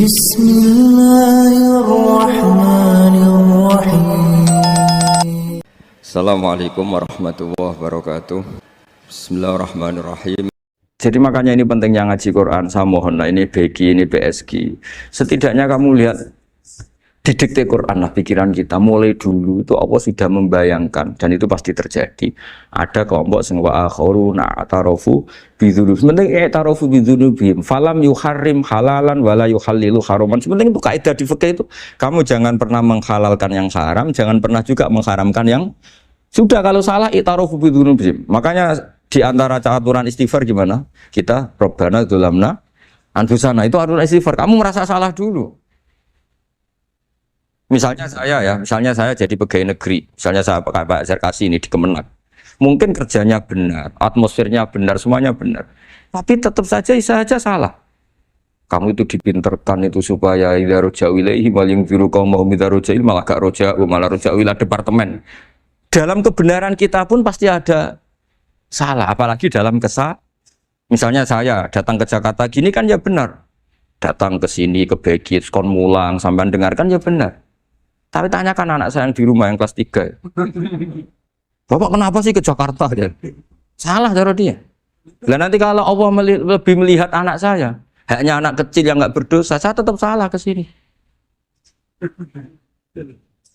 Bismillahirrahmanirrahim. Assalamualaikum warahmatullahi wabarakatuh. Bismillahirrahmanirrahim. Jadi makanya ini pentingnya ngaji Quran. Saya mohon lah, ini BG, ini PSG. Setidaknya kamu lihat didikte Quran lah pikiran kita mulai dulu itu Allah sudah membayangkan dan itu pasti terjadi. Ada kelompok sing wa akharuna atarafu bidzunub. Sementing atarafu bidzunubihim falam yuharrim halalan wala yuhallilu haraman. Sementing itu kaidah di fikih itu. Kamu jangan pernah menghalalkan yang haram, jangan pernah juga mengharamkan yang sudah. Kalau salah atarafu bidzunubihim. Makanya di antara aturan istighfar gimana? Kita Rabbana dzulamna anfusana, itu aturan istighfar. Kamu merasa salah dulu. Misalnya saya jadi pegawai negeri, misalnya saya Pak Zarkasi ini di Kemenak, mungkin kerjanya benar, atmosfernya benar, semuanya benar, tapi tetap saja salah. Kamu itu dipinterkan itu supaya idza roja'u ilaihi wal yunziru qaumahum idza roja'il malah gak roja'u malah roja'u ila departemen. Dalam kebenaran kita pun pasti ada salah, apalagi dalam misalnya saya datang ke Jakarta gini kan ya benar, datang ke sini ke Begit, kon mulang sampai dengarkan ya benar. Tapi tanyakan anak saya yang di rumah yang kelas 3. Bapak kenapa sih ke Jakarta? Ya? Salah cara dia. Dan nanti kalau Allah lebih melihat anak saya, hanya anak kecil yang nggak berdosa, saya tetap salah ke sini.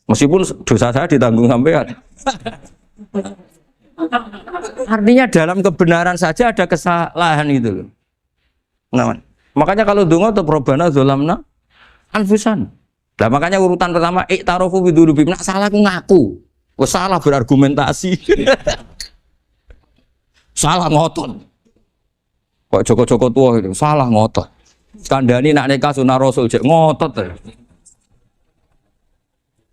Meskipun dosa saya ditanggung sampean. Artinya dalam kebenaran saja ada kesalahan itu loh. Nah, makanya kalau donga atau Rabbana dzulamna anfusana. Nah makanya urutan pertama i'tarofu bidzunubihim, nak salah aku ngaku. Wes salah berargumentasi. Salah ngotot. Kok Joko-Joko tua itu salah ngotot. Kandhani nak nikah sunah Rasul jek ngotot.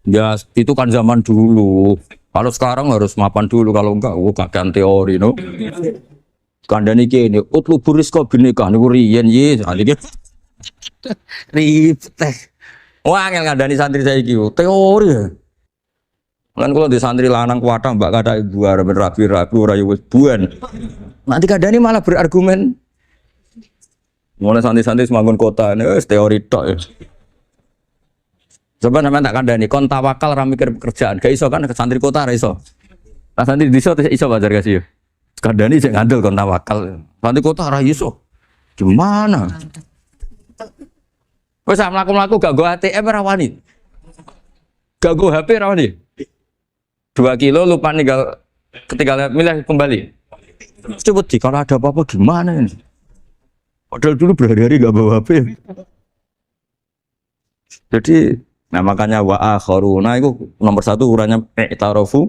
Ya itu kan zaman dulu. Kalau sekarang harus mapan dulu, kalau enggak kakean teori no. Kandhani kene utlubur rizqa binikah niku riyen ye. Ribet. Wah, angel ngandani santri saya gitu, teori ya. Kan kalau di santri lanang kuatah mbak kata ibu arep rapi-rapi ora yo wis buan. Nanti kadani malah berargumen. Mulai santri-santri semangun kota ini wis teori tok ya. Coba sampean tak kandani kon tawakal ra mikir pekerjaan. Gak iso kan ke santri kota ra iso. Lah santri di iso bajar kasih ya. Kandani sing ngandel kon tawakal. Santri kota ra iso. Gimana? Wes mlaku-mlaku gak go ATM ora wani. Gak go HP ora wani. 2 kilo lupa ninggal ketinggalan milih kembali. Coba di kalau ada apa-apa gimana ini? Padahal dulu berhari-hari gak bawa HP. Jadi nah makanya wa akharuna itu nomor 1 ukurannya i'tarofu.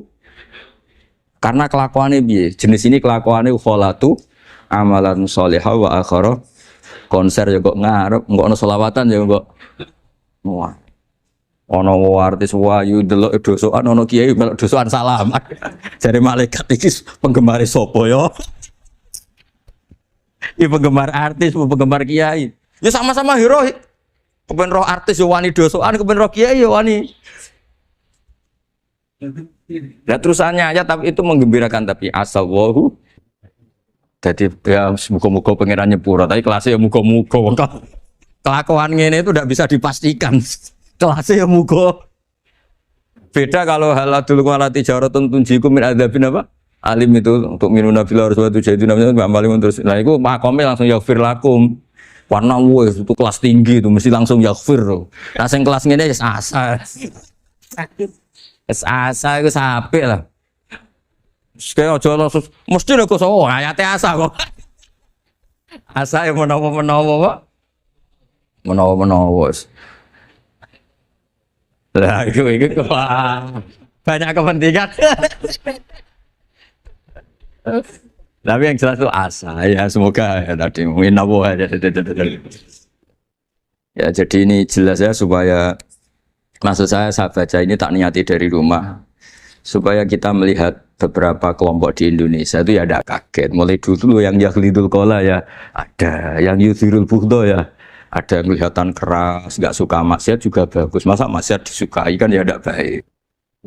Karena kelakuannya piye? Jenis ini kelakuannya kholatu amalan sholihah wa akhara. Konser ya kok ngarep, kok ono selawatan ya kok. Wah. Ono artis wayu delok dosokan, ono kiai melok dosokan salaman. Jare malaikat iki penggemar sapa ya? Iki penggemar artis, penggemar kiai. Ya sama-sama hero. Kepen roh artis yo wani dosokan, kepen roh kiai yo wani. Ya terusannya aja tapi itu menggembirakan tapi asallahu. Jadi ya muka-muka pengiran nyepura, tapi kelasnya ya muka-muka. Kelakuan ini itu tidak bisa dipastikan. Kelasnya ya muka. Beda kalau haladul walati jaratun tunjikum min adzabin apa? Alim itu untuk minuna fil harus waktu jadi namanya alim terus. Nah itu makomnya langsung yaghfir lakum. Warna itu kelas tinggi itu mesti langsung yaghfir. Nah yang kelas ini ya asa. Asa itu sampai lah. Sekali aja langsung mesti nek kok ayate asa kok. Asa yang menawa-menawa Pak. Menawa-menawa. Lah itu banyak kepentingan. Tapi yang jelas itu asa ya semoga ya tadi menawa ya. Ya jadi ini jelas ya supaya maksud saya baca ini tak niati dari rumah supaya kita melihat beberapa kelompok di Indonesia itu ya ada kaget. Mulai dulu yang yahlidul qola ya ada, yang yuzhirul bughdo ya ada, yang kelihatan keras, nggak suka maksiat juga bagus. Masa maksiat disukai kan ya tidak baik.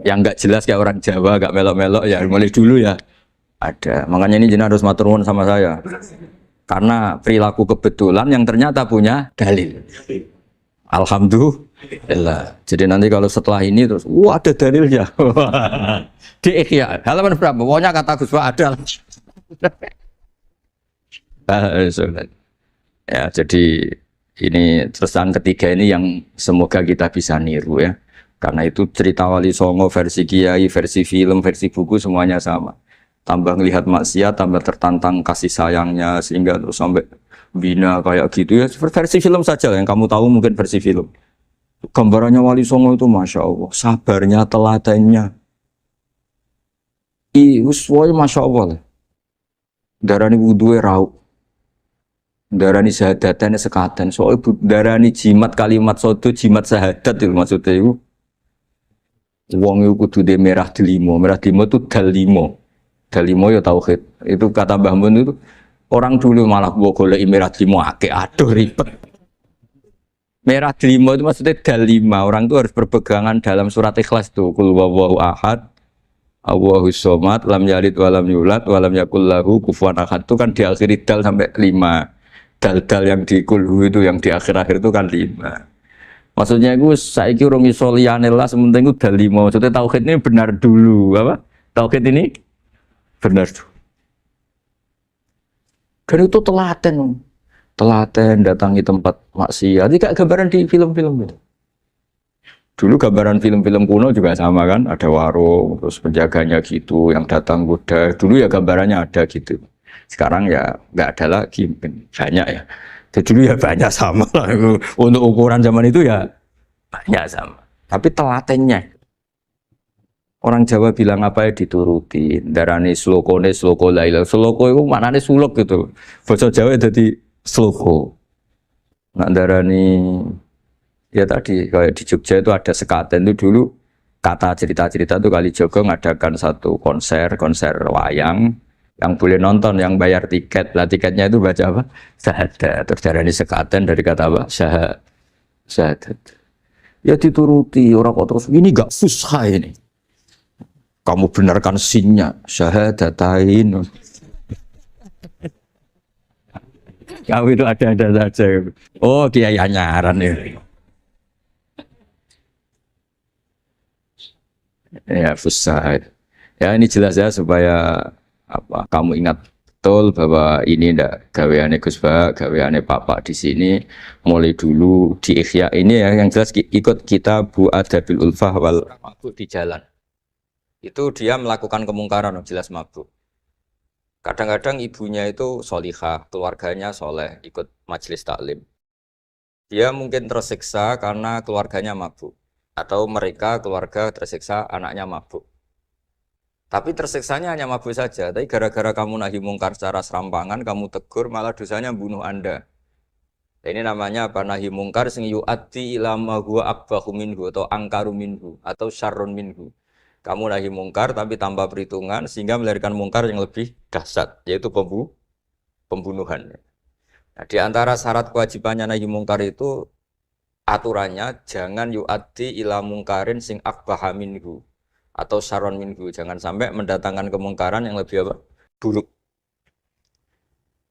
Yang nggak jelas kayak orang Jawa, nggak melok-melok ya mulai dulu ya ada. Makanya ini jenengan harus matur nuwun sama saya. Karena perilaku kebetulan yang ternyata punya dalil. Alhamdulillah. Jadi nanti kalau setelah ini terus, wah ada dalilnya. Di Ihya, halaman berapa? Pokoknya kata Gus Ba ada. Sudah. Ya, jadi ini terusan ketiga ini yang semoga kita bisa niru ya. Karena itu cerita Wali Songo versi kiai, versi film, versi buku semuanya sama. Tambah ngelihat maksiat, tambah tertantang kasih sayangnya sehingga terus sampai bina kayak gitu ya. Versi film saja lah yang kamu tahu mungkin versi film. Gambarannya Wali Songo itu masya Allah, sabarnya, teladannya. Uswoi masya Allah lah. Darani wuduwe rauh. Darani syahadatan sekaten. Soal darani jimat kalimat soto jimat syahadat itu maksudnya itu. Wong itu kudu de merah delimo itu dalimo. Dalimo ya tauhid. Itu kata Mbah Mun itu orang dulu malah gua golek merah delimo akeh aduh ribet. Merah delimo itu maksudnya dalima. Orang itu harus berpegangan dalam surat Ikhlas tuh. Qul huwallahu ahad. Allahus somad, lam yalid walam yulad, walam yakul lahu kufuwan ahad. Itu kan diakhiri dal sampai 5. Dal-dal yang di kulhu itu yang di akhir-akhir itu kan 5. Maksudnya itu saiki urung iso liyane lah sementing itu dal 5. Maksudnya tauhid ini benar dulu, apa? Tauhid ini benar dulu. Dan itu telaten datangi tempat maksiat. Ini kayak gambaran di film-film itu. Dulu gambaran film-film kuno juga sama kan, ada warung, terus penjaganya gitu, yang datang kuda. Dulu ya gambarannya ada gitu. Sekarang ya nggak ada lagi, banyak ya. Jadi dulu ya banyak sama lah. Untuk ukuran zaman itu ya banyak sama. Tapi telatennya, orang Jawa bilang apa ya dituruti. Darani sloko laila. Sloko itu maknanya suluk gitu. Bahasa Jawa jadi sloko. Nak darani ya tadi kayak di Jogja itu ada sekaten itu dulu kata cerita-cerita itu Kalijogo ngadakan satu konser wayang yang boleh nonton yang bayar tiket lah tiketnya itu baca apa syahadat terus darani sekaten dari kata apa syahadat ya dituruti orang kok terus ini gak fusha ini kamu benarkan sinnya syahadatain kamu itu ada saja oh dia yang nyaran ya. Ya fusah. Ya ini jelas ya supaya apa kamu ingat betul bahwa ini ndak gaweane Gus Ba, gaweane Bapak di sini mulai dulu di Ihya ini ya yang jelas ikut kita Bu Adabil Ulfah wal mabuk di jalan. Itu dia melakukan kemungkaran jelas mabuk. Kadang-kadang ibunya itu solihah, keluarganya soleh, ikut majelis taklim. Dia mungkin tersiksa karena keluarganya mabuk. Atau mereka keluarga tersiksa anaknya mabuk. Tapi tersiksanya hanya mabuk saja. Tapi gara-gara kamu nahi mungkar secara serampangan, kamu tegur malah dosanya bunuh Anda. Ini namanya apa? Nahi mungkar sing yu'addi ila ma huwa akbahu minhu atau angkaru minhu atau syarrun minhu. Kamu nahi mungkar tapi tanpa perhitungan sehingga melahirkan mungkar yang lebih dahsyat yaitu pembunuhan. Nah, di antara syarat kewajibannya nahi mungkar itu aturannya jangan yu'addi ila mungkarin sing akbaha minhu atau syarron minhu, jangan sampai mendatangkan kemungkaran yang lebih apa? Buruk.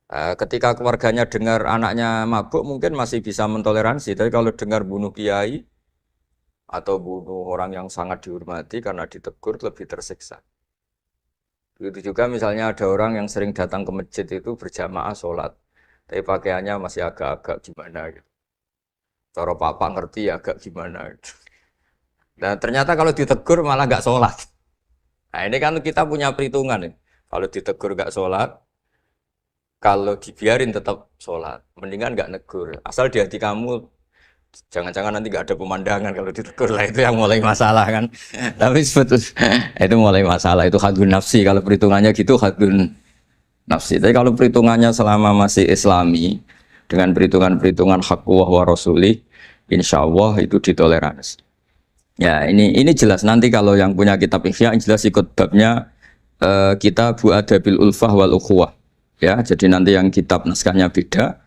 Ketika keluarganya dengar anaknya mabuk mungkin masih bisa mentoleransi, tapi kalau dengar bunuh kiai atau bunuh orang yang sangat dihormati karena ditegur lebih tersiksa. Begitu juga misalnya ada orang yang sering datang ke masjid itu berjamaah sholat, tapi pakaiannya masih agak-agak gimana gitu. Cara papa ngerti ya agak gimana. Dan ternyata kalau ditegur malah nggak sholat. Nah ini kan kita punya perhitungan nih. Kalau ditegur nggak sholat, kalau dibiarin tetap sholat. Mendingan nggak negur. Asal di hati kamu, jangan-jangan nanti nggak ada pemandangan kalau ditegur lah itu yang mulai masalah kan. Tapi sebetulnya itu mulai masalah itu hadun nafsi. Kalau perhitungannya gitu hadun nafsi. Tapi kalau perhitungannya selama masih Islami dengan perhitungan hak wa rasulih, insya Allah itu ditoleransi. Ya ini jelas nanti kalau yang punya kitab Ihya jelas ikut babnya kitab Bu Adabil Ulfah wal Ukhuwah. Ya jadi nanti yang kitab naskahnya beda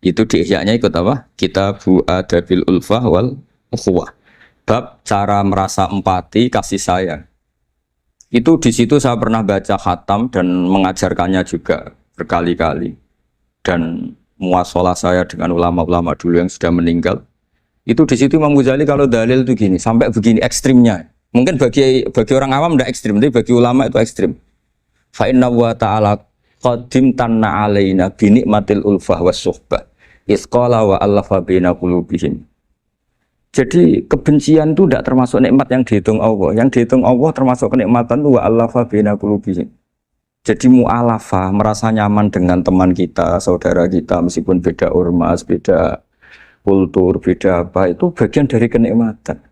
itu di Ihya-nya ikut apa? Kitab Bu Adabil Ulfah wal Ukhuwah. Bab cara merasa empati kasih sayang. Itu di situ saya pernah baca khatam dan mengajarkannya juga berkali-kali dan muasalah saya dengan ulama-ulama dulu yang sudah meninggal Itu di situ Imam Ghazali kalau dalil itu gini, sampai begini ekstrimnya. Mungkin bagi orang awam tidak ekstrim, tapi bagi ulama itu ekstrim. Fa inna wa ta'ala qadim tanna alaina bi nikmatil ulfah was suhbah. Isqala wa allafa baina qulubihim. Jadi kebencian itu tidak termasuk nikmat yang dihitung Allah. Yang dihitung Allah termasuk kenikmatan itu wa allafa baina qulubihim. Jadi mu'alafa, merasa nyaman dengan teman kita, saudara kita, meskipun beda ormas, beda kultur, beda apa, itu bagian dari kenikmatan.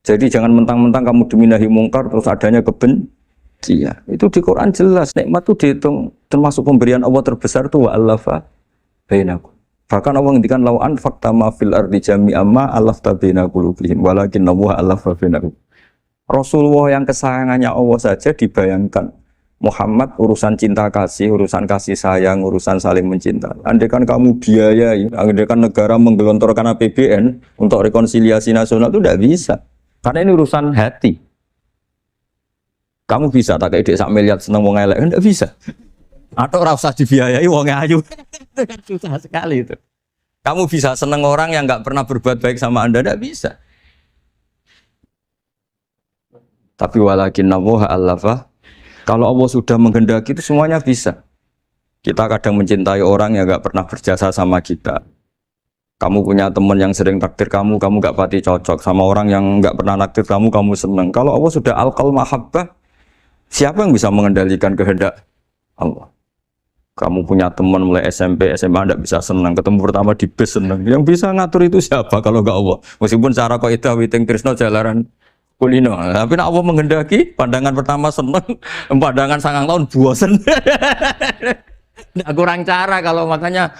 Jadi jangan mentang-mentang kamu demi nahi mungkar terus adanya kebencian. Itu di Quran jelas, nikmat itu dihitung termasuk pemberian Allah terbesar itu wa allafa bainakum. Bahkan Allah ngendikan lau anfaqta ma fil ardi jami'an ma allafta baina qulubihim walakinna wa allafa bainahum. Rasulullah yang kesayangannya Allah saja dibayangkan Muhammad urusan cinta kasih, urusan kasih sayang, urusan saling mencinta. Andai kan kamu biayai, andai kan negara menggelontorkan APBN untuk rekonsiliasi nasional itu tidak bisa. Karena ini urusan hati. Kamu bisa tak kayak sak miliar seneng wong elek, enggak bisa. Atau ora usah dibiayai wong ayu. Itu kan susah sekali itu. Kamu bisa seneng orang yang enggak pernah berbuat baik sama Anda, enggak bisa. Tapi walakin Allah allafa. Kalau Allah sudah menghendaki itu semuanya bisa. Kita kadang mencintai orang yang enggak pernah berjasa sama kita. Kamu punya teman yang sering takdir kamu enggak pati cocok sama orang yang enggak pernah naktir kamu seneng. Kalau Allah sudah alqal mahabbah, siapa yang bisa mengendalikan kehendak Allah? Kamu punya teman mulai SMP, SMA tidak bisa senang, ketemu pertama di bus senang. Yang bisa ngatur itu siapa kalau enggak Allah? Meskipun cara kaidah witing tresno jalaran kulino, tapi nak Allah menghendaki pandangan pertama senang, pandangan 9 tahun bosan. Nggak kurang cara kalau makanya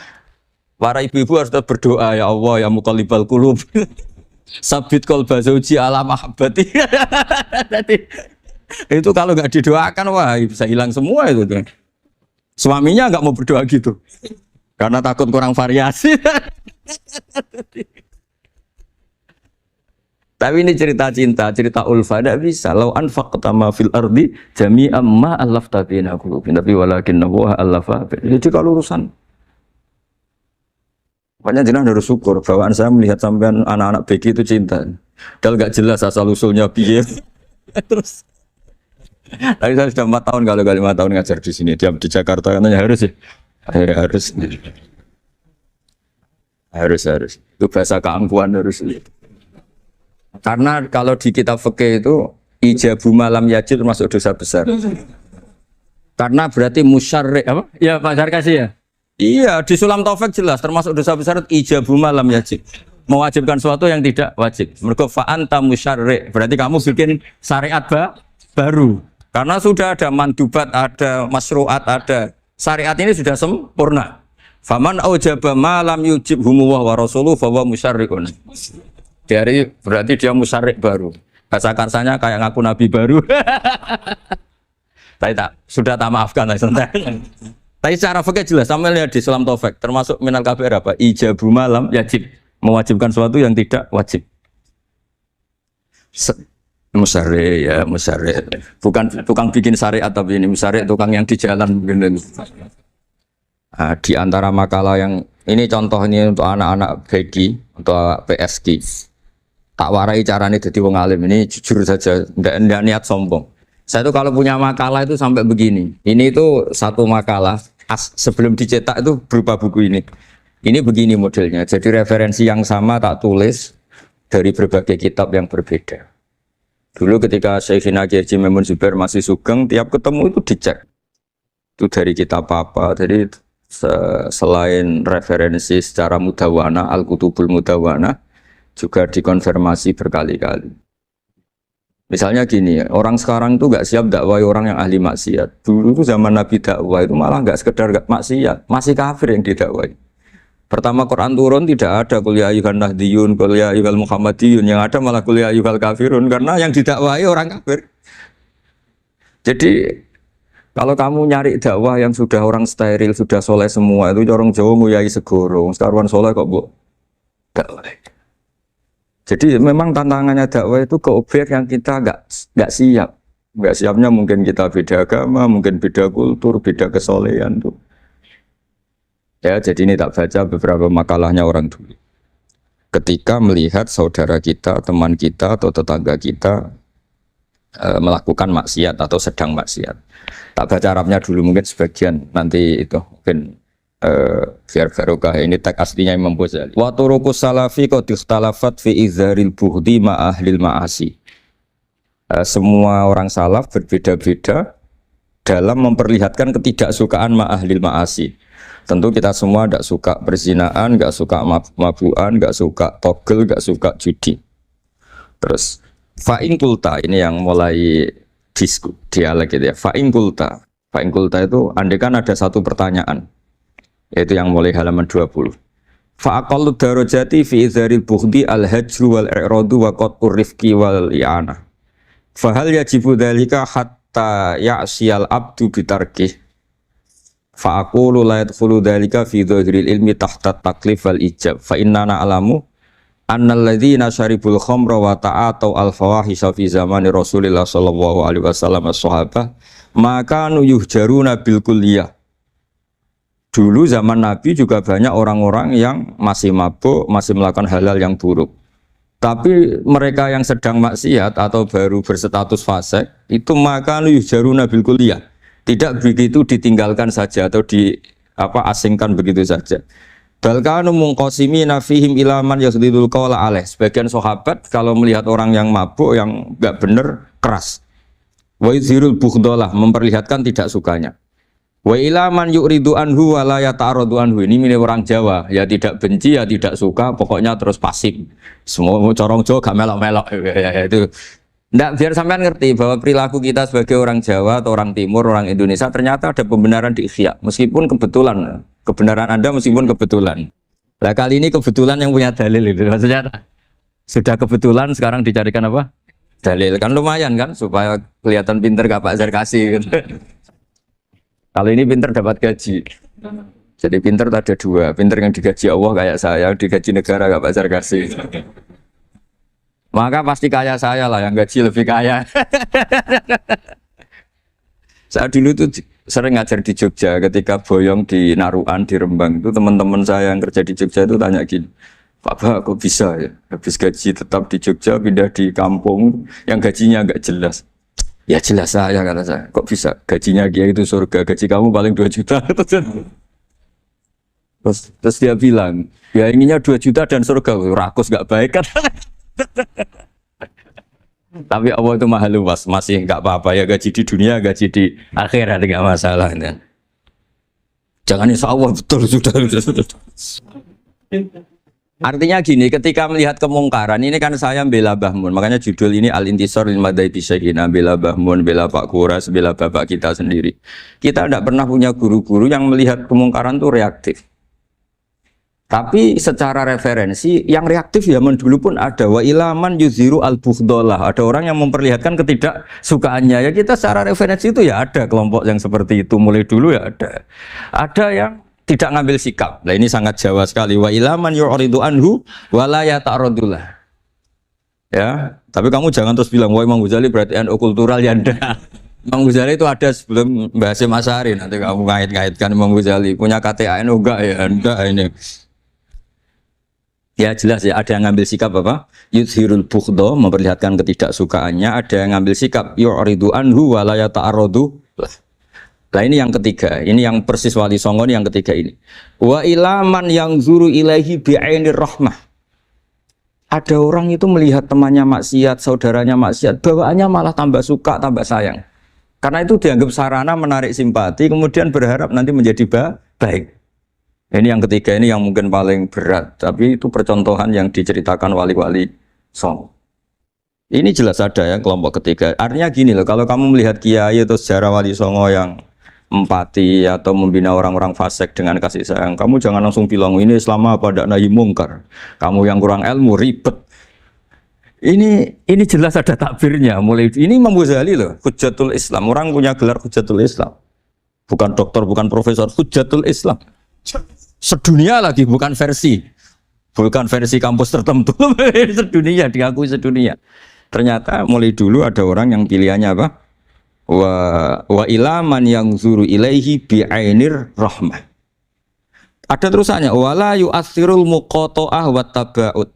para ibu-ibu harus berdoa ya Allah ya muqallibal qulub. Sabit qalba zauji ala mahabbati. Itu kalau nggak didoakan wah bisa hilang semua itu. Suaminya nggak mau berdoa gitu, karena takut kurang variasi. Tapi ini cerita cinta, cerita ulfa tidak bisa. Lau anfaqta ma fil ardi jami'an ma allafta baina qulubihim, tapi walakinna huwa allafa. Jadi kalau urusan, makanya jenengan harus syukur. Bawaan saya melihat sampean anak-anak BG itu cinta. Padahal nggak jelas asal usulnya piye. Terus. Tapi saya sudah 4 tahun kalau 5 tahun ngajar di sini. Dia di Jakarta katanya harus ya. Harus. Itu bahasa keangkuhan harus. Karena kalau di kitab fikih itu ijabu malam yajib termasuk dosa besar. Karena berarti musyarri apa? Ya Pak Sarkasi ya. Iya di Sulam Taufik jelas termasuk dosa besar ijabu malam yajib. Mewajibkan sesuatu yang tidak wajib. Mergo fa anta musyarri. Berarti kamu bikin syariat baru. Karena sudah ada mandubat, ada masyru'at, ada syariat ini sudah sempurna. Faman aujaba ma lam yujib humuwah wa rasuluh fawa musyarriqun. Dari berarti dia musyarrik baru. Bahasa karsanya kayak ngaku nabi baru. Sudah tak maafkan Tapi secara fikih jelas sama lihat di Sulam Taufik termasuk minal kabir apa? Ijabu malam yajib, mewajibkan sesuatu yang tidak wajib. Musyarrik ya musyarrik. Bukan bikin syariat tapi ini musyarrik tukang yang di jalan mungkin. Di antara makalah yang ini contoh ini untuk anak-anak BG untuk PSG. Tak warai caranya jadi wong alim ini jujur saja enggak niat sombong. Saya itu kalau punya makalah itu sampai begini. Ini itu satu makalah sebelum dicetak itu berupa buku ini. Ini begini modelnya. Jadi referensi yang sama tak tulis dari berbagai kitab yang berbeda. Dulu ketika Syekhina Kiai Haji Maimun Zubair masih sugeng, tiap ketemu itu dicek. Itu dari kitab apa. Jadi selain referensi secara mudawana, Al-Kutubul Mudawana, juga dikonfirmasi berkali-kali. Misalnya gini, orang sekarang itu nggak siap dakwah orang yang ahli maksiat. Dulu itu zaman Nabi dakwah itu malah nggak sekedar maksiat, masih kafir yang didakwai. Pertama Quran turun tidak ada qul ya ayyuhan nahdiyun, qul ya ayyuhal muhammadiyun, yang ada malah qul ya ayyuhal kafirun karena yang didakwai orang kafir. Jadi kalau kamu nyari dakwah yang sudah orang steril, sudah soleh semua itu orang Jawa nguyai segoro, sekarang soleh kok bu dakwah. Jadi memang tantangannya dakwah itu ke objek yang kita nggak siap. Nggak siapnya mungkin kita beda agama, mungkin beda kultur, beda kesolehan tuh. Ya, jadi ini tak baca beberapa makalahnya orang dulu. ketika melihat saudara kita, teman kita atau tetangga kita melakukan maksiat atau sedang maksiat. Tak baca Arabnya dulu mungkin sebagian, nanti itu mungkin biar barokah. Ini teks aslinya Imam Ghazali. Wa turuqus salafi qad ikhtalafat fi izharil bughdi ma ahlil ma'asi. Semua orang salaf berbeda-beda dalam memperlihatkan ketidaksukaan ma ahlil ma'asi. Tentu kita semua tidak suka perzinaan, nggak suka mabuan, nggak suka togel, nggak suka judi. Terus fa'in kulta ini yang mulai dialek gitu ya. Fa'in kulta itu andekan ada satu pertanyaan, yaitu yang mulai halaman 20. Fa'aqallu darajati fi izharil bughdi al-hajru wal i'radu wa qat'ur rifqi wal i'ana. Fahal yajibu dzalika hatta ya'siyal abdu bitarkih. Fa'aqulu la yadkhulu dzalika fi dhahiril ilmi tahta taklif wal ijab. Fa inna na'lamu annal ladzina syaribul khamra wa ta'atau al fawahisha fi zamani Rasulillah sallallahu alaihi wasallam as-sahabah maka yuhjaruna bil kulliyah. Dulu zaman Nabi juga banyak orang-orang yang masih mabuk, masih melakukan hal-hal yang buruk. Tapi mereka yang sedang maksiat atau baru berstatus fasik itu maka yuhjaruna bil kulliyah. Tidak begitu ditinggalkan saja atau asingkan begitu saja. Balkanu mungqasimina fihim ilaman yasdidul qawla alaih. Sebagian sahabat kalau melihat orang yang mabuk, yang enggak benar, keras. Wa yuzhirul bughdalah, memperlihatkan tidak sukanya. Wa ilaman yu'ridu anhu wa la yata'aradu anhu. Ini milik orang Jawa, ya tidak benci, ya tidak suka, pokoknya terus pasif. Semua corong Jawa gak melok-melok ya, itu. Nggak, biar sampean ngerti bahwa perilaku kita sebagai orang Jawa atau orang Timur, orang Indonesia ternyata ada pembenaran di ikhya, meskipun kebetulan, kebenaran Anda meskipun kebetulan. Nah kali ini kebetulan yang punya dalil itu, maksudnya sudah kebetulan sekarang dicarikan apa? Dalil, kan lumayan kan, supaya kelihatan pinter gak Pak Zarkasi gitu. Kalau ini pinter dapat gaji. Jadi pinter ada dua, pinter yang digaji Allah kayak saya, digaji negara gak Pak Zarkasi. Maka pasti kaya saya lah, yang gaji lebih kaya. Saat dulu tuh sering ngajar di Jogja, ketika boyong di Naruan, di Rembang itu teman-teman saya yang kerja di Jogja itu tanya gini, Pak kok bisa ya, habis gaji tetap di Jogja, pindah di kampung yang gajinya agak jelas. Ya jelas saya, kata saya, kok bisa gajinya dia itu surga, gaji kamu paling 2 juta. Terus dia bilang, ya inginnya 2 juta dan surga, rakus gak baik kan. Tapi Allah itu maha luas, masih nggak apa-apa ya, gaji di dunia, gaji di akhirat nggak masalah. Kan? Jangan insya Allah betul sudah. Artinya gini, ketika melihat kemungkaran ini kan saya bela Bahmun, makanya judul ini Al-Intisar lil Madhabi Syekhina, bela Bahmun, bela Pak Kuras, bela bapak kita sendiri. Kita tidak pernah punya guru-guru yang melihat kemungkaran itu reaktif. Tapi secara referensi yang reaktif zaman dulu pun ada. Wa ilaman yuziru al-bughdalah. Ada orang yang memperlihatkan ketidaksukaannya. Ya kita secara referensi itu ya ada kelompok yang seperti itu mulai dulu ya ada. Ada yang tidak ngambil sikap. Nah ini sangat Jawa sekali. Wa ilaman yu'ridu anhu wa la yata'radullah. Ya, tapi kamu jangan terus bilang wah Imam Ghazali berarti NU kultural ya enggak. Imam Ghazali itu ada sebelum bahas Mas Ari, nanti kamu ngait-ngaitkan Imam Ghazali punya KTA NU enggak ya? Enggak ini. Ya jelas ya, ada yang ngambil sikap apa? Yudhirul bughda, memperlihatkan ketidaksukaannya. Ada yang ngambil sikap yu'ridu anhu wa la yata'arradu. Nah ini yang ketiga, ini yang persis Wali Songo ini yang ketiga ini. Wa ilaman yang zuru ilaihi bi'ainir rahmah. Ada orang itu melihat temannya maksiat, saudaranya maksiat, bawaannya malah tambah suka, tambah sayang. Karena itu dianggap sarana menarik simpati, kemudian berharap nanti menjadi baik. Ini yang ketiga, ini yang mungkin paling berat, tapi itu percontohan yang diceritakan wali-wali Songo. Ini jelas ada ya kelompok ketiga. Artinya gini loh, kalau kamu melihat kiai atau sejarah Wali Songo yang empati atau membina orang-orang fasik dengan kasih sayang, kamu jangan langsung bilang ini Islam apa tidak nahi mungkar. Kamu yang kurang ilmu ribet. Ini jelas ada takbirnya. Mulai ini Imam Ghazali loh, Hujjatul Islam. Orang punya gelar Hujjatul Islam. Bukan doktor, bukan profesor, Hujjatul Islam. Sedunia lagi, bukan versi kampus tertentu. Sedunia, diakui sedunia. Ternyata mulai dulu ada orang yang pilihannya apa? Wa ilaman yang zuru ilaihi bi'ainir rahmah. Ada terusannya, wala yu'athirul muqata'ah wa taba'ud.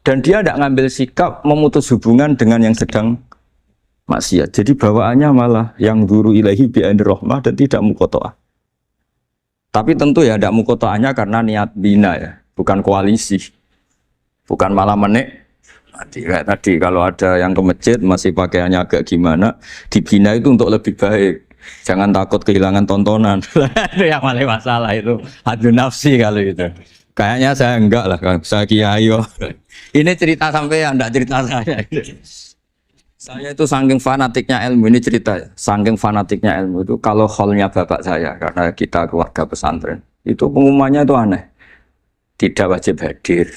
Dan dia tidak ngambil sikap memutus hubungan dengan yang sedang maksiat. Jadi bawaannya malah yang duru ilahi bi'ainir rahmah dan tidak muqoto'ah. Tapi tentu ya tidak muqoto'ahnya karena niat bina ya, bukan koalisi. Bukan malah menik. Tadi kalau ada yang ke masjid masih pakaiannya agak gimana, dibina itu untuk lebih baik. Jangan takut kehilangan tontonan. Itu yang paling masalah itu. Hadu nafsi kalau itu. Kayaknya saya enggak lah, saya kiai. Ini cerita sampai enggak cerita saya. Saya itu saking fanatiknya ilmu, ini cerita ya. Saking fanatiknya ilmu itu kalau hallnya bapak saya, karena kita keluarga pesantren, itu pengumumannya itu aneh. Tidak wajib hadir.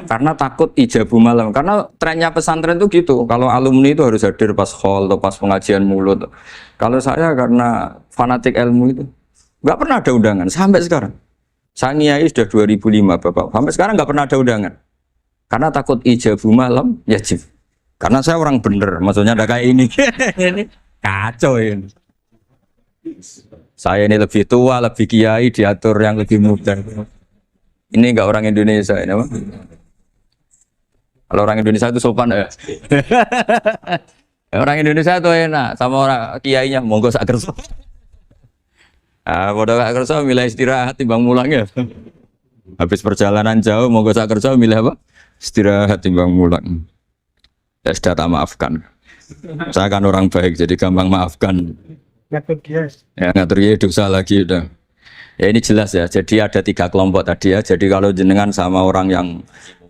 Karena takut ijabu malam. Karena trennya pesantren itu gitu. Kalau alumni itu harus hadir pas hall atau pas pengajian mulut. Kalau saya karena fanatik ilmu itu, nggak pernah ada undangan sampai sekarang. Saya ngiyai sudah 2005 bapak. Sampai sekarang nggak pernah ada undangan. Karena takut ijabu malam, yajib. Karena saya orang bener, maksudnya ada kayak ini. Ini kacau ini. Saya ini lebih tua, lebih kiai, diatur yang lebih muda. Ini enggak orang Indonesia ini apa? Kalau orang Indonesia itu sopan ya. Orang Indonesia itu enak, sama orang kiainya monggo sak kersa. Ah, bodoh sak kersa milih istirahat timbang mulang ya. Habis perjalanan jauh monggo sak kersa milih apa? Istirahat timbang mulang. Ya sudah tak maafkan. Saya kan orang baik jadi gampang maafkan. Ngatur dia. Ya ngatur dia dosa lagi udah. Ya ini jelas ya. Jadi ada 3 kelompok tadi ya. Jadi kalau jenengan sama orang yang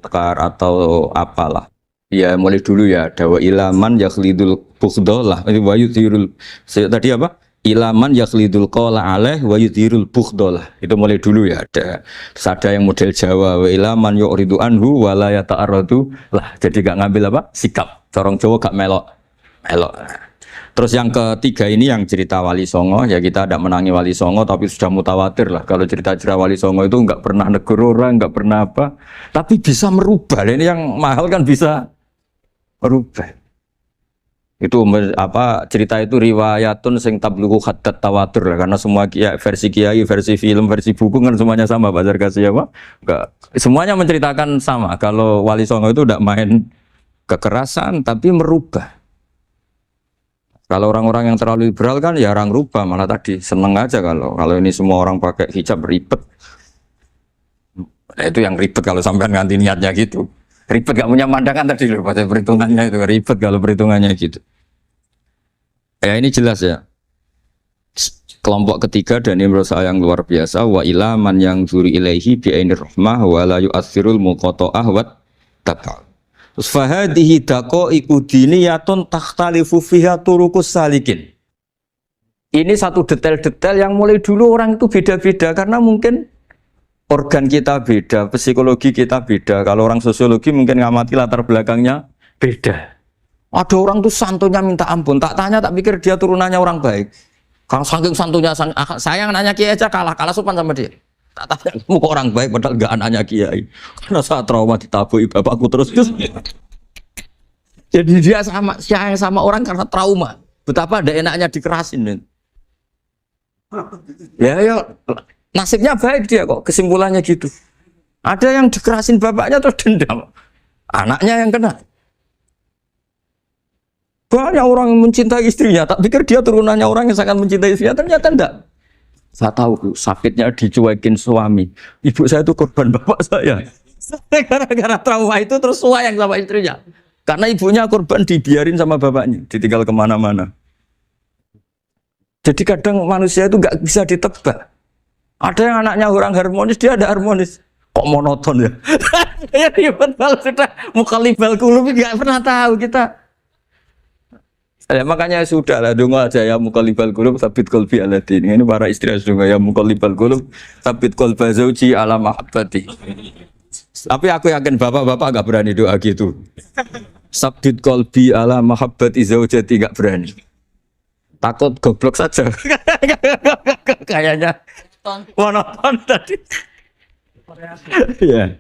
tekar atau apalah. Ya mulai dulu ya. Dawa ilaman yakhlidul bukhdolah. Wa yuthirul. Tadi apa? Ilaman yakhlidul qala alaih wa yuthirul bukhdolah. Itu mulai dulu ya. Terus ada yang model Jawa. Wa ilaman yu'ridu anhu wa la yata'arradu lah. Jadi gak ngambil apa? Sikap. Corong Jawa gak melok. Terus yang ketiga ini yang cerita Wali Songo, ya kita tidak menangi Wali Songo tapi sudah mutawatir lah. Kalau cerita-cerita Wali Songo itu nggak pernah negur orang, nggak pernah apa, tapi bisa merubah. Ini yang mahal kan bisa merubah. Itu apa cerita itu riwayatun sing tablughu hadat tawatur lah. Karena semua versi kiai, versi film, versi buku kan semuanya sama. Bazar kasih apa? Enggak. Semuanya menceritakan sama. Kalau Wali Songo itu tidak main kekerasan tapi merubah. Kalau orang-orang yang terlalu liberal kan ya orang rubah, malah tadi seneng aja kalau ini semua orang pakai hijab ribet. Nah, itu yang ribet kalau sampai ganti niatnya gitu. Ribet gak punya pandangan tadi loh pada perhitungannya itu ribet kalau perhitungannya gitu. Ya ini jelas ya. Kelompok ketiga dan ini menurut saya yang luar biasa wa ilaman yang zuri ilaihi bi'ainir rahmah wa la yu'athirul muqata'ah wat tabal. Fahadihi daqaiqu diniyatun takhtalifu fiha turuqus salikin. Ini satu detail-detail yang mulai dulu orang itu beda-beda karena mungkin organ kita beda, psikologi kita beda. Kalau orang sosiologi mungkin ngamati latar belakangnya beda. Ada orang tuh santunya minta ampun, tak tanya tak pikir dia turunannya orang baik. Kalau saking santunya saya nanya kiai aja kalah sopan sama dia. Tak tanya kamu kok orang baik padahal enggak anaknya kiai. Karena saat trauma ditabui bapakku terus. Jadi dia sama orang karena trauma. Betapa ada enaknya dikerasin. Ya nasibnya baik dia kok kesimpulannya gitu. Ada yang dikerasin bapaknya terus dendam. Anaknya yang kena. Banyak orang yang mencintai istrinya, tak pikir dia turunannya orang yang sangat mencintai istrinya, ternyata enggak. Saya tahu sakitnya dicuekin suami. Ibu saya itu korban bapak saya. Gara-gara trauma itu terus sayang sama istrinya. Karena ibunya korban dibiarin sama bapaknya, ditinggal kemana-mana. Jadi kadang manusia itu nggak bisa ditebak. Ada yang anaknya orang harmonis, dia ada harmonis. Kok monoton ya? Ya ribet kalau sudah mukhalifal qulub nggak pernah tahu kita. Ya, makanya sudah lah donga aja ya mukallibal qulub sabit qalbi ala din. Ini para istri donga ya mukallibal qulub sabit qalba zauji ala mahabbati. Tapi aku yakin bapak-bapak enggak berani doa gitu. Sabit qalbi ala mahabbati zaujati enggak berani. Takut goblok saja. Kayaknya monoton tadi. Ya.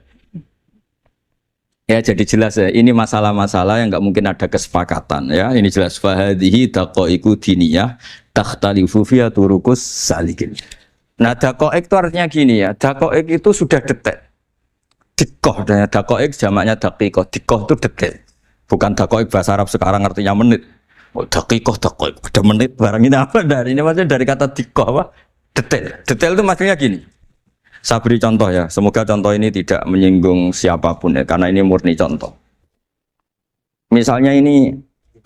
Ya jadi jelas ya, ini masalah-masalah yang nggak mungkin ada kesepakatan ya. Ini jelas fahadihi daqaiqu diniyah takhtalifu fiha turuqus salikin. Nah daqaiq itu artinya gini ya, daqaiq itu sudah detail. Dikoh, dan dakoik jamaknya dakikoh. Dikoh itu detik. Bukan dakoik bahasa Arab sekarang artinya menit. Oh, dakikoh, dakoik. Ada menit barang ini apa? Dari ini maksudnya dari kata dikoh apa? Detail. Detail itu maksudnya gini. Saya beri contoh ya. Semoga contoh ini tidak menyinggung siapapun ya. Karena ini murni contoh. Misalnya ini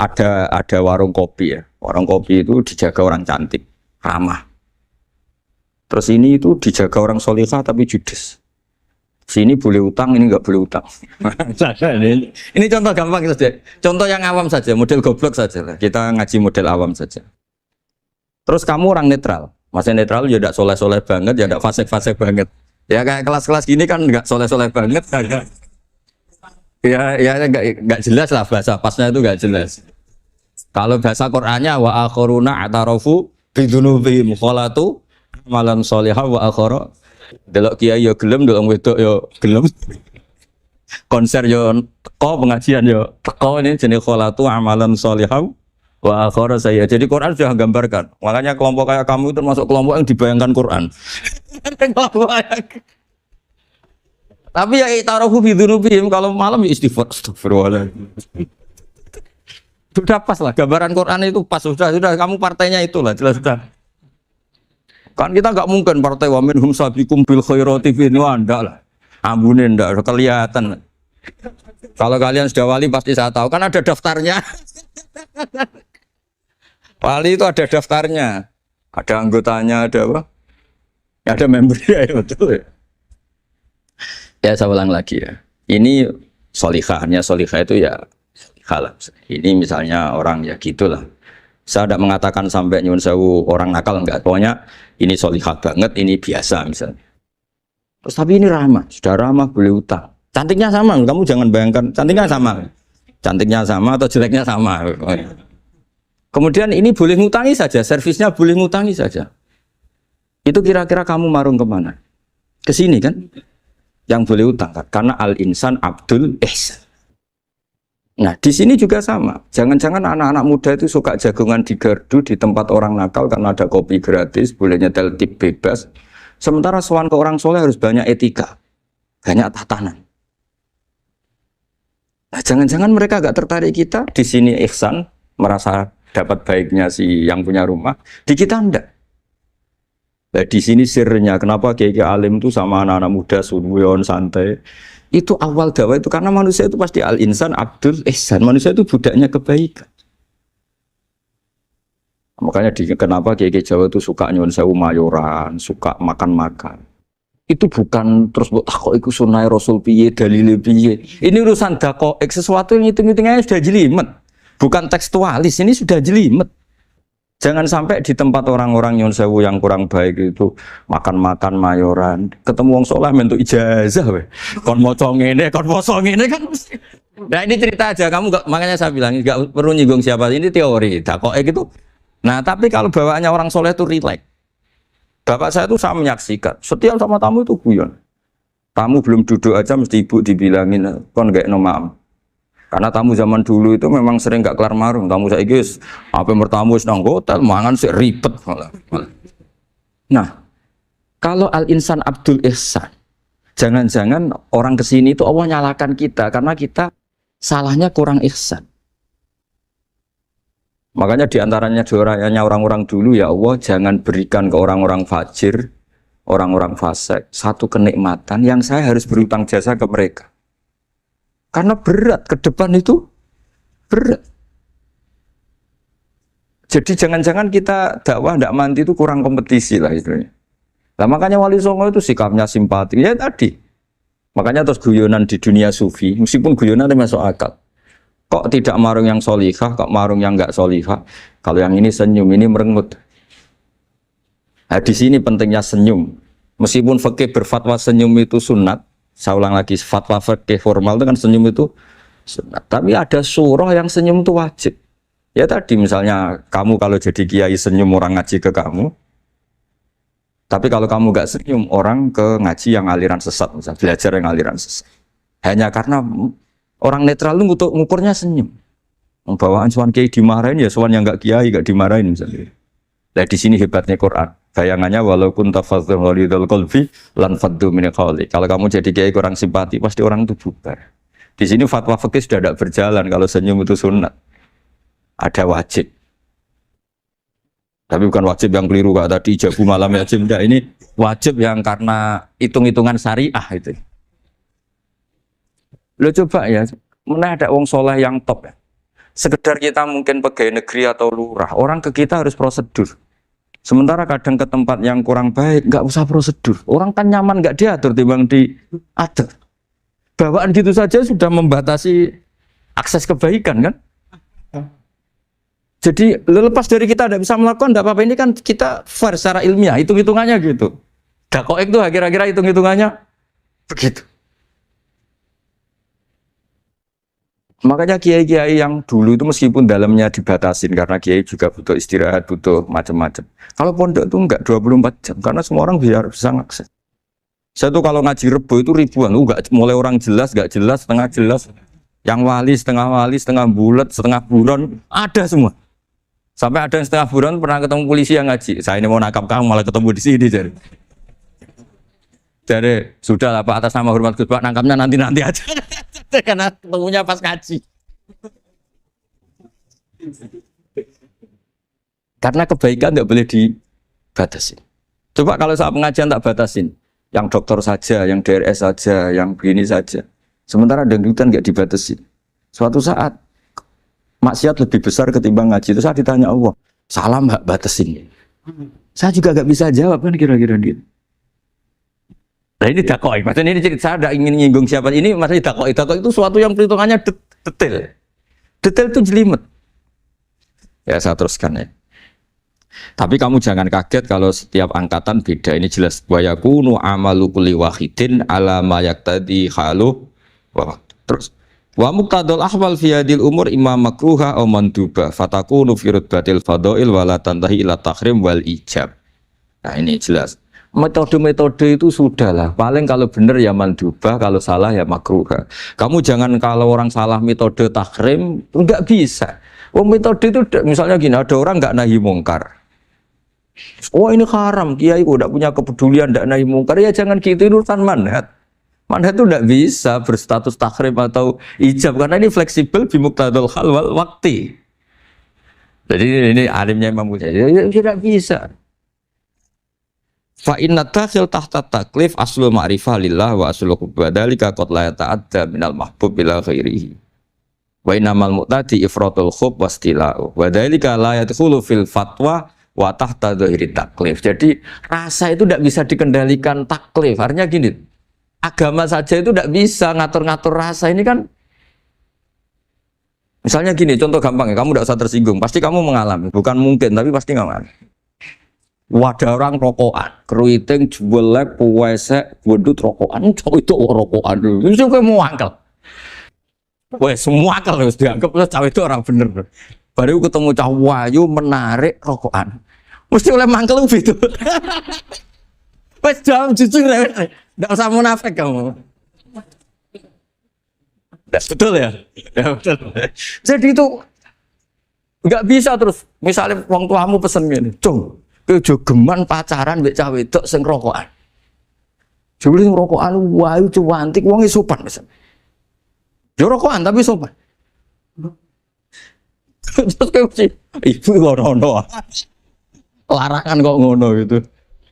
ada warung kopi ya. Warung kopi itu dijaga orang cantik, ramah. Terus ini itu dijaga orang solihah tapi judes. Sini boleh utang, ini nggak boleh utang. Ini contoh gampang saja. Contoh yang awam saja, model goblok saja. Kita ngaji model awam saja. Terus kamu orang netral. Maksudnya netral ya tidak soleh-soleh banget, ya tidak fasik-fasik banget. Ya kayak kelas-kelas gini kan nggak soleh-soleh banget. Ya nggak jelas lah bahasa pasnya itu nggak jelas. Kalau bahasa Qur'annya wa akharuna atarafu bidunubihim kholatu malan solihah wa akhara. Delok kiai yo gelem, delok wedok yo gelem. Konser yo teko, pengajian yo teko, ini jenis kholatu amalan solihah wa akhara saya. Jadi Quran sudah gambarkan. Makanya kelompok kayak kamu itu termasuk kelompok yang dibayangkan Quran. Tapi ya itarafu bidunubihim, kalau malam ya istighfar, astagfirullah. Sudah pas lah, gambaran Quran itu pas, sudah kamu partainya itulah, jelas sudah. Kan kita nggak mungkin partai wa minhum sabiqum bil khairati fi ndak lah. Ambune ndak kelihatan. Kalau kalian sudah wali pasti saya tahu, kan ada daftarnya. Wali itu ada daftarnya. Ada anggotanya, ada apa? Ada membernya ya, betul ya. Ya saya ulang lagi ya. Ini solihahnya, solihah itu ya solihah. Ini misalnya orang ya gitulah. Saya tidak mengatakan sampai nyuwun sewu orang nakal, enggak. Pokoknya ini solihah banget, ini biasa misalnya. Terus tapi ini ramah, sudah ramah boleh utang. Cantiknya sama, kamu jangan bayangkan cantiknya sama. Cantiknya sama atau jeleknya sama. Kemudian ini boleh ngutangi saja, servisnya boleh ngutangi saja. Itu kira-kira kamu marung kemana? Ke sini kan? Yang boleh utang kan? Karena al-insan abdul ihsan. Nah, di sini juga sama. Jangan-jangan anak-anak muda itu suka jagongan di gardu di tempat orang nakal karena ada kopi gratis, boleh nyetel tip bebas. Sementara sowan ke orang soleh harus banyak etika, banyak tatanan. Nah, jangan-jangan mereka agak tertarik kita di sini ihsan, merasa dapat baiknya si yang punya rumah, di kita enggak. Nah, di sini sirnya kenapa kiai alim itu sama anak-anak muda sunwon santai. Itu awal dakwah itu karena manusia itu pasti al-insan abdul ihsan. Manusia itu budaknya kebaikan. Makanya kenapa kiai Jawa itu suka nyuwun sewu mayoran, suka makan-makan. Itu bukan terus buat kok iku sunah Rasul piye, dalile piye. Ini urusan dakoek, sesuatu yang hitung-hitungannya sudah jelimet. Bukan tekstualis, ini sudah jelimet. Jangan sampai di tempat orang-orang nyuwun sewu yang kurang baik itu makan-makan mayoran, ketemu wong saleh mentuk ijazah we. Kon maca ngene, kon poso ngene kan mesti. Nah, ini cerita aja, kamu enggak, makanya saya bilang enggak perlu nyinggung siapa, ini teori. Dakoek itu. Nah, tapi kalau bawaannya orang soleh itu rileks. Bapak saya itu saya menyaksikan, setiap sama tamu itu guyon. Tamu belum duduk aja mesti ibu dibilangin kon gak nomam. Karena tamu zaman dulu itu memang sering gak kelar marung. Tamu saya guys, apa bertamu sedang hotel, mangan sih ribet. Nah, kalau al-insan abdul ihsan, jangan-jangan orang kesini itu Allah nyalakan kita karena kita salahnya kurang ihsan. Makanya diantaranya doanya orang-orang dulu, ya Allah jangan berikan ke orang-orang fajir, orang-orang fasik satu kenikmatan yang saya harus berutang jasa ke mereka. Karena berat, ke depan itu berat. Jadi jangan-jangan kita dakwah tidak mandi itu kurang kompetisi lah istilahnya. Nah, makanya Wali Songo itu sikapnya simpati. Ya tadi. Makanya terus guyonan di dunia sufi, meskipun guyonan itu masuk akal. Kok tidak marung yang solihah, kok marung yang enggak solihah. Kalau yang ini senyum, ini merengut. Nah, di sini pentingnya senyum. Meskipun fikih berfatwa senyum itu sunat, saya ulang lagi, fatwa fikih formal itu kan senyum itu sunat. Tapi ada surah yang senyum itu wajib. Ya tadi misalnya kamu kalau jadi kiai senyum orang ngaji ke kamu. Tapi kalau kamu nggak senyum orang ke ngaji yang aliran sesat, misalnya belajar yang aliran sesat. Hanya karena orang netral itu ngukurnya senyum. Bawaan sowan kiai dimarahin ya sowan yang nggak kiai nggak dimarahin misalnya. Nah di sini hebatnya Quran. Bayangannya walaupun tafadzul ghalidul qalbi lan faddu min qawli. Kalau kamu jadi kiai kurang simpati, pasti orang itu bubar. Di sini fatwa fikih sudah tidak berjalan kalau senyum itu sunat. Ada wajib. Tapi bukan wajib yang keliru kak tadi jabu malam ya jemda. Ini wajib yang karena hitung-hitungan syariah itu. Lo coba ya, mana ada wong soleh yang top ya. Sekedar kita mungkin pegawai negeri atau lurah, orang ke kita harus prosedur. Sementara kadang ke tempat yang kurang baik, nggak usah prosedur. Orang kan nyaman nggak diatur, timbang diatur. Bawaan gitu saja sudah membatasi akses kebaikan kan? Jadi lepas dari kita tidak bisa melakukan, tidak apa-apa. Ini kan kita fair secara ilmiah, hitung-hitungannya gitu. Dakoek itu kira-kira hitung-hitungannya begitu. Makanya kiai-kiai yang dulu itu meskipun dalamnya dibatasin karena kiai juga butuh istirahat, butuh macam-macam. Kalau pondok itu enggak 24 jam karena semua orang bisa ngakses. Saya tuh kalau ngaji Rebo itu ribuan, enggak mulai orang jelas, enggak jelas, setengah jelas, yang wali, setengah bulat, setengah buron, ada semua. Sampai ada yang setengah buron pernah ketemu polisi yang ngaji. Saya ini mau nangkap kamu malah ketemu di sini jadi sudah lah Pak atas nama hormat Gus Pak nangkapnya nanti aja. Karena ketemunya pas ngaji. Karena kebaikan tidak boleh dibatasi. Coba kalau saat pengajian tak batasin, yang dokter saja, yang DRS saja, yang begini saja. Sementara dangdutan nggak dibatasi. Suatu saat maksiat lebih besar ketimbang ngaji. Itu saya ditanya Allah, salah nggak batasin? Saya juga nggak bisa jawab kan kira-kira gitu. Nah ini dakoi, maksudnya ini cerita saya tidak ingin nyinggung siapa ini, maksudnya dakoi itu suatu yang perhitungannya detail itu jelimet. Ya saya teruskan ya. Tapi kamu jangan kaget kalau setiap angkatan beda, ini jelas. Wa yakunu amalu kulli wahidin ala ma yaqtadi halu. Terus wa muqtadul ahwal fi hadil umur imam makruha aw manduba fatakunu fi rutbatil fadail wala tantahi ila tahrim wal ijab. Nah ini jelas. Metode-metode itu sudahlah. Paling kalau benar ya mandubah, kalau salah ya makruh. Kamu jangan kalau orang salah metode tahrim, enggak bisa. Oh metode itu misalnya gini, ada orang enggak nahi mungkar. Oh ini haram, kiai udah punya kepedulian enggak nahi mungkar. Ya jangan gitu, itu urusan manhat. Manhat itu enggak bisa berstatus tahrim atau ijab karena ini fleksibel bimuqtadul hal wal waqti. Jadi ini alimnya Imam Ghazali. Ya, tidak bisa. Fa inna dakhil tahta taklif aslu ma'rifah lillah wa aslu kubadalika qad la yata'adda minal mahbub ila ghairihi wa innamal mu'tadi ifratul khub wastila'u wa dalika la yadkhulu fil fatwa wa tahta dhahiri taklif. Jadi rasa itu tidak bisa dikendalikan taklif. Artinya gini, agama saja itu tidak bisa ngatur-ngatur rasa. Ini kan misalnya gini, contoh gampang ya, kamu tidak usah tersinggung, pasti kamu mengalami, bukan mungkin tapi pasti ngalami. Wadah orang rokokan, keriting, juelek, puwesek, wedut rokokan, cowok itu rokokan dulu. Itu kayak mau angkel. Wah, semua angkel harus dianggap cowok itu orang bener. Baru ketemu cowok wayu menarik rokokan, mesti oleh mangkel gitu. Wes jam jujur, tidak usah munafik kamu. Betul ya? Ya betul. Jadi itu nggak bisa terus. Misalnya wong tuamu pesen gini, cung. Kejogeman pacaran mbek cah wedok sing rokokan. Jebule sing rokokan wayu cuantik wong sopan pesen. Yo rokokan tapi sopan. Terus kayak sih, ibu ngono. Larangan kok ngono gitu.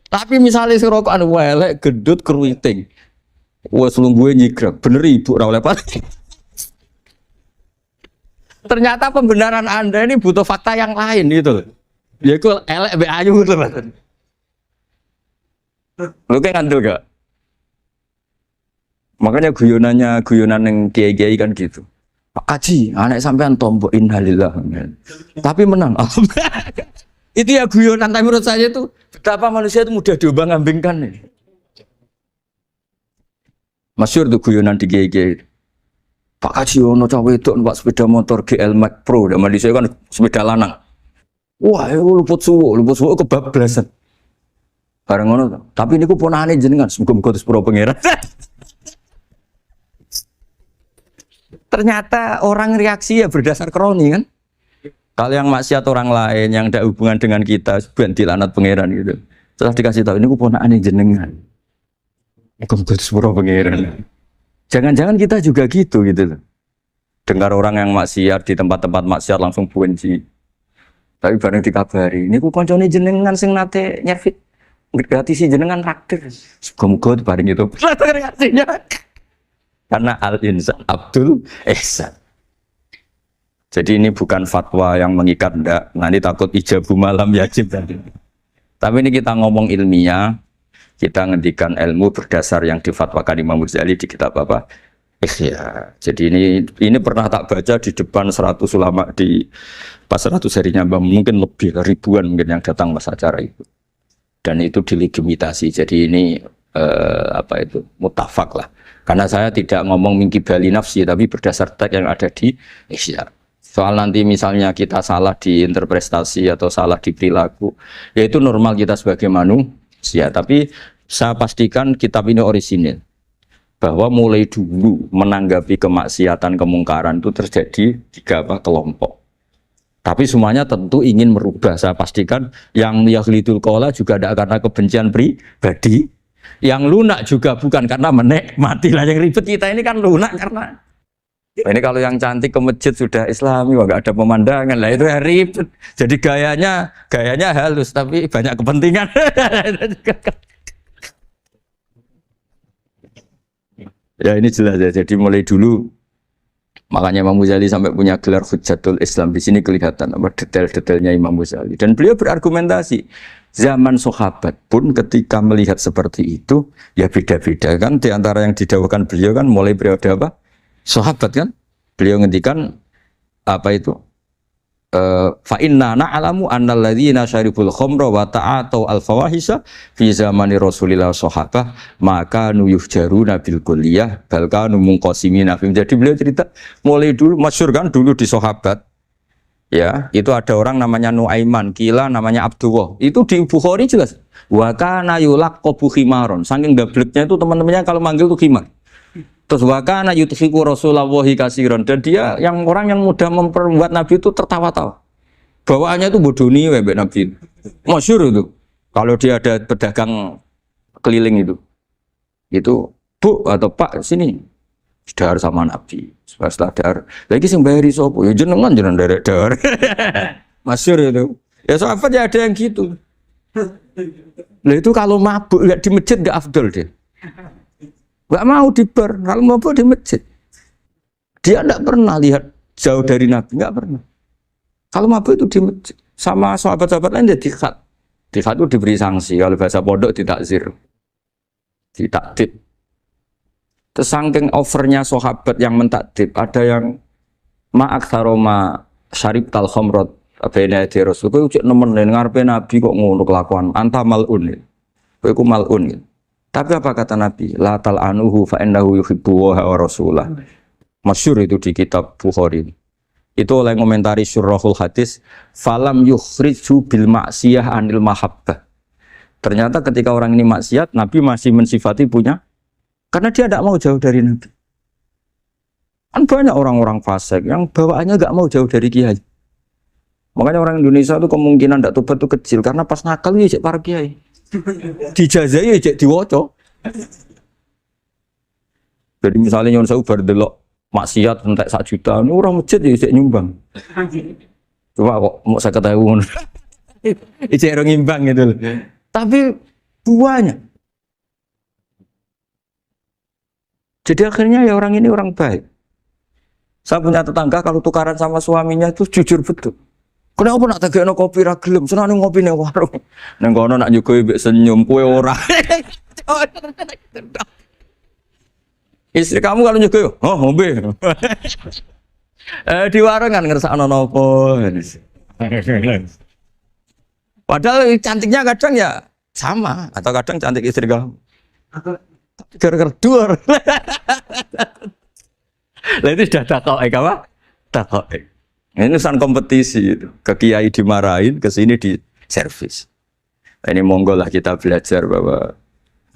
Tapi misalnya sing rokokan welek gendut keriting. Wes lungguhe nyigrek, bener ibu ora oleh ternyata pembenaran Anda ini butuh fakta yang lain gitu loh. Ya kok elek be ayu gitu Mas. Lu kayak ngandel gak? Makanya guyonan yang kiai-kiai kan gitu. Pak Kaji, anak sampean tombok innalillah. Tapi menang. Itu ya guyonan, tapi menurut saya itu betapa manusia itu mudah diombang-ambingkan nih. Masyhur tuh guyonan di kiai-kiai. Pak Kaji ono cawe itu numpak sepeda motor GL Max Pro, dan di saya kan sepeda lanang. Wah, luput suwo kebablasan. Bareng ngono. Tapi niku ponane jenengan, muga-muga terus pro pangeran. Ternyata orang reaksi ya berdasar kroni kan. Kalau yang maksiat orang lain yang tidak hubungan dengan kita, ben dilanat pangeran gitu. Setelah dikasih tahu ini ku ponakane jenengan. Iku kudu sepuro pangeran. Jangan-jangan kita juga gitu loh. Dengar orang yang maksiat di tempat-tempat maksiat langsung benci. Tapi bareng dikabari, ini ku koncone jenengan sing nate nyervit gratis jenengan traktir. Muga-muga bareng itu. Reaksinya. Karena al-insan Abdul Ihsan. Jadi ini bukan fatwa yang mengikat ndak. Nanti takut ijabu malam yajib tadi. Tapi ini kita ngomong ilmiah, kita ngendikan ilmu berdasar yang difatwakan Imam Ghazali di kitab apa? Ihya. Jadi ini pernah tak baca di depan 100 ulama di pas 100 harinya mungkin lebih ribuan mungkin yang datang pas acara itu. Dan itu dilegitimasi. Jadi ini mutafak lah. Karena saya tidak ngomong mingki bali nafsi tapi berdasar teks yang ada di Ihya. Soal nanti misalnya kita salah di interpretasi atau salah di perilaku, ya itu normal kita sebagai manusia. Tapi saya pastikan kitab ini orisinil. Bahwa mulai dulu menanggapi kemaksiatan, kemungkaran itu terjadi 3 kelompok. Tapi semuanya tentu ingin merubah. Saya pastikan yang yahlidul qola juga ada karena kebencian pribadi. Yang lunak juga bukan karena menikmati lah. Yang ribet kita ini kan lunak karena ini kalau yang cantik ke masjid sudah Islami, wah gak ada pemandangan lah itu ya ribet. Jadi gayanya halus tapi banyak kepentingan. Ya ini jelas ya. Jadi mulai dulu makanya Imam Ghazali sampai punya gelar Hujjatul Islam. Di sini kelihatan apa detail-detailnya Imam Ghazali. Dan beliau berargumentasi. Zaman sahabat pun ketika melihat seperti itu ya beda-beda kan. Di antara yang didawahkan beliau kan mulai periode apa? Sahabat kan. Beliau ngendikan apa itu? Fa inna na'lamu annal ladzina syaribul khamra wa ta'atu al-fawahisha fi zamani Rasulillah sahabah maka nuyuhjaruna bil kulliyah bal kanu munqasimina. Jadi beliau cerita mulai dulu masyhur kan dulu di sahabat. Ya, itu ada orang namanya Nuaiman, kila namanya Abdullah. Itu di Bukhari jelas. Wa kana yulaqabu khimaron. Saking gableknya itu teman-temannya kalau manggil tuh khimar. Terus wa kana yuthiku Rasulullah katsiran. Dan dia yang orang yang mudah memperbuat Nabi itu tertawa-tawa. Bawaannya itu bodoni mbek Nabi. Masyhur itu. Kalau dia ada pedagang keliling itu. Itu, Bu atau Pak sini. Dahar sama Nabi. Setelah dahar. Lagi sing bayari sapa? Ya jenengan derek dahar. Masyhur itu. Ya sahabat ya ada yang gitu. Lah itu kalau mabuk enggak di masjid enggak afdol dia. Enggak mau di bar, kalau mabuk di masjid. Dia enggak pernah lihat jauh dari Nabi, enggak pernah. Kalau mabuk itu di masjid. Sama sahabat-sahabat lain dia dikhat. Dikhat itu diberi sanksi. Kalau bahasa pondok ditakzir. Ditakdib. Saking overnya sahabat yang mentakdib, ada yang ma'aktsaroma syarib tal khamrat baina yadi Rasul. Kowe cek nemen ning ngarepe Nabi kok ngono kelakuan. Anta malun. Kowe ku malun. Tapi apa kata Nabi? La tal anuhu fa innahu yuhibbu wa rasulah. Masyhur itu di kitab Bukhari. Itu oleh komentari Syurahul Hadis, falam yukhriju bil maksiyah anil mahabbah. Ternyata ketika orang ini maksiat, Nabi masih mensifati punya. Karena dia tidak mau jauh dari Nabi. Kan banyak orang-orang fasik yang bawaannya nggak mau jauh dari kiai. Makanya orang Indonesia itu kemungkinan tidak tobat itu kecil karena pas nakal ya cek para kiai. Dijazai ya cek diwoco. Jadi misalnya nyon sewu bar delok maksiat entek 1 juta, ini orang masjid ya cek nyumbang. Coba kok mau saya ketahui. Cek orang imbang gitu. Tapi buahnya. Jadi akhirnya ya orang ini orang baik. Saya punya tetangga kalau tukaran sama suaminya itu jujur betul. Kenapa nak tagakno kopi ra gelem, senane ngopi ning warung. Nang kono nak nyugoi mbek senyum kowe ora. Istri kamu kalau nyugoi, oh ngombe. Di warung kan ngersakno napa. Padahal cantiknya kadang ya sama atau kadang cantik istri kamu. Gara-gara dua. Lah itu sudah takok apa? Takok. Ini urusan kompetisi itu. Ke kiai dimarahin, ke sini di servis. Ini monggo lah kita belajar bahwa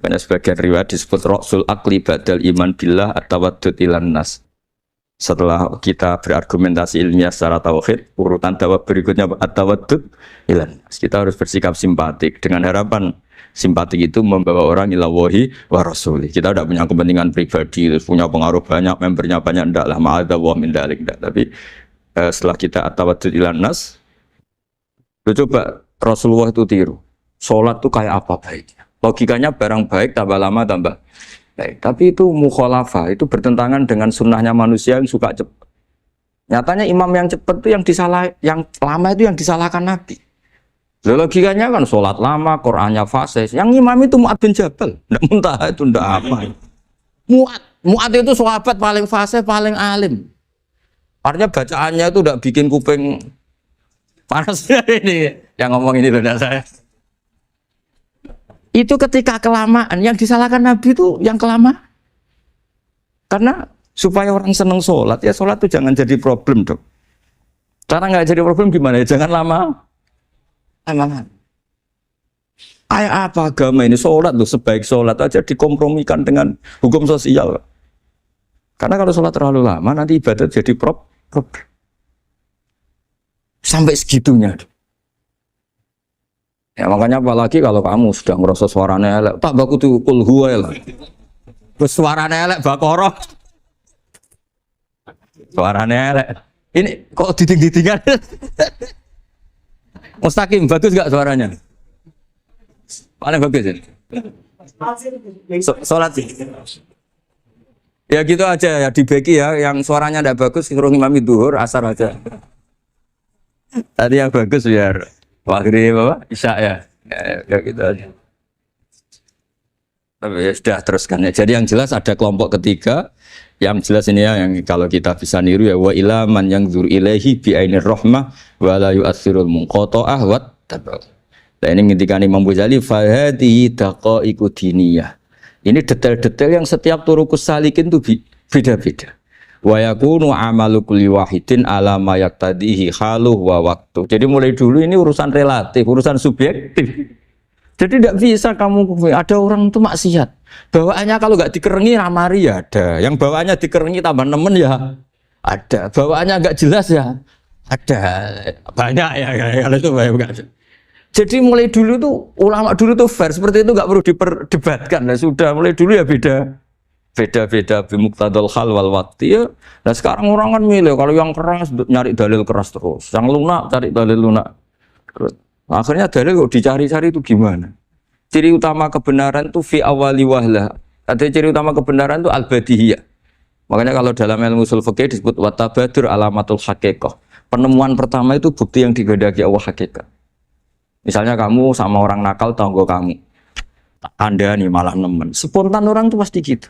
banyak sebagian riwayat disebut Rasul Akli Badal Iman Billah At-Tawaddud Ilan Nas. Setelah kita berargumentasi ilmiah secara tauhid, urutan dakwah berikutnya At-Tawaddud Ilan Nas. Kita harus bersikap simpatik dengan harapan Simpati itu membawa orang ila wahi wa rasuli. Kita tidak punya kepentingan pribadi, punya pengaruh banyak, membernya banyak, enggak lah, ma'adha wa min dalik, enggak. Tapi setelah kita atawadud ilan nas, coba Rasulullah itu tiru. Sholat itu kayak apa baiknya. Logikanya barang baik tambah lama tambah baik. Tapi itu mukhalafah, itu bertentangan dengan sunnahnya manusia yang suka cepat. Nyatanya imam yang cepat itu yang lama itu yang disalahkan Nabi. Logikanya kan sholat lama, Qur'annya fase. Yang imam itu Mu'ad bin Jabal. Nggak muntah itu, nggak apa. Mu'ad itu sahabat paling fase, paling alim. Artinya bacaannya itu nggak bikin kuping panas. Ini yang ngomong ini loh, saya. Itu ketika kelamaan, yang disalahkan Nabi itu yang kelamaan. Karena supaya orang seneng sholat, ya sholat itu jangan jadi problem dong. Cara nggak jadi problem gimana ya? Jangan lama. Ayah apa agama ini? Sholat loh, sebaik sholat aja dikompromikan dengan hukum sosial. Karena kalau sholat terlalu lama nanti ibadat jadi problem. Sampai segitunya. Ya makanya apalagi kalau kamu sudah ngerasa suaranya elek, tak baku tuh kul huwa lah. Terus suaranya elek Baqarah. Suaranya elek. Ini kok diding-didingan? Mustaqim, bagus gak suaranya? Paling bagus ya? Sholat sih. Ya gitu aja ya, dibagi ya. Yang suaranya tidak bagus, suruh imami duhur, asar aja. Tadi yang bagus biar waktu Isya ya. Ya gitu aja. Tapi ya sudah teruskan ya. Jadi yang jelas ada kelompok ketiga. Yang jelas ini ya, yang kalau kita bisa niru ya, wa ila man yang zur ilaihi bi ainir rahmah wa la yu'athirul munqata'ah wa tabau. Nah ini ngendikan Imam Ghazali fa hadhihi daqaiqu diniyah. Ini detail-detail yang setiap turukus salikin itu beda-beda. Wa yakunu amalu kulli wahidin ala ma yaqtadihi haluh wa waktu. Jadi mulai dulu ini urusan relatif, urusan subjektif. Jadi tidak bisa kamu ada orang itu maksiat. Bawaannya kalau nggak dikerengi ramari ya ada. Yang bawaannya dikerengi tambah nemen ya ada. Bawaannya nggak jelas ya ada. Banyak ya kalau itu banyak. Jadi mulai dulu tuh ulama dulu tuh fair seperti itu nggak perlu diperdebatkan. Nah, sudah mulai dulu ya beda bimuqtadal hal wal waqti ya. Nah sekarang orang kan milih kalau yang keras nyari dalil keras terus. Yang lunak cari dalil lunak terus. Akhirnya dalil kok dicari-cari itu gimana? Ciri utama kebenaran itu fi awali wahlah. Ada ciri utama kebenaran itu al-badihiyah. Makanya kalau dalam ilmu ushul fikih disebut watabadur alamatul haqiqah. Penemuan pertama itu bukti yang digandaki Allah hakikat. Misalnya kamu sama orang nakal tanggo kamu. Anda nih malah nemen. Spontan orang itu pasti gitu.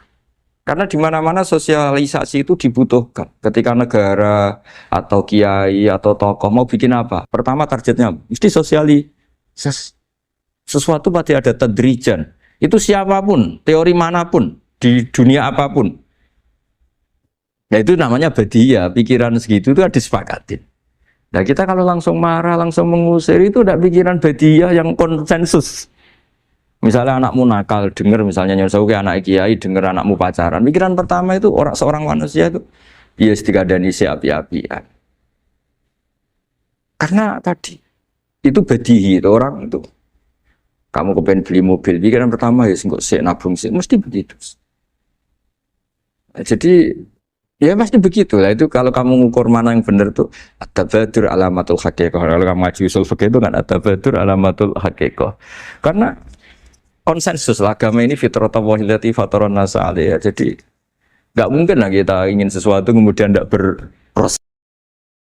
Karena di mana-mana sosialisasi itu dibutuhkan. Ketika negara atau kiai atau tokoh mau bikin apa? Pertama targetnya mesti sosialisasi. Sesuatu pasti ada tadrijan. Itu siapapun, teori manapun, di dunia apapun. Ya itu namanya badiyah. Pikiran segitu itu disepakatin. Nah kita kalau langsung marah, langsung mengusir itu udah pikiran badiyah yang konsensus. Misalnya anakmu nakal, dengar misalnya nyuruh anak kiai, dengar anakmu pacaran. Pikiran pertama itu seorang manusia itu dia dikadani si api-apian. Karena tadi itu badihi itu orang itu. Kamu kepengen beli mobil, pikiran pertama ya singkok sik nabung sik, mesti begitu. Jadi ya pasti begitu lah. Itu kalau kamu ngukur mana yang benar tuh at-tabadur alamatul haqiqah. Kalau kamu ngaji usul fikih itu kan at-tabadur alamatul haqiqah. Karena konsensus lah, agama ini fitratallahi allati fataran nasa 'alaiha. Jadi nggak mungkin lah kita ingin sesuatu kemudian tidak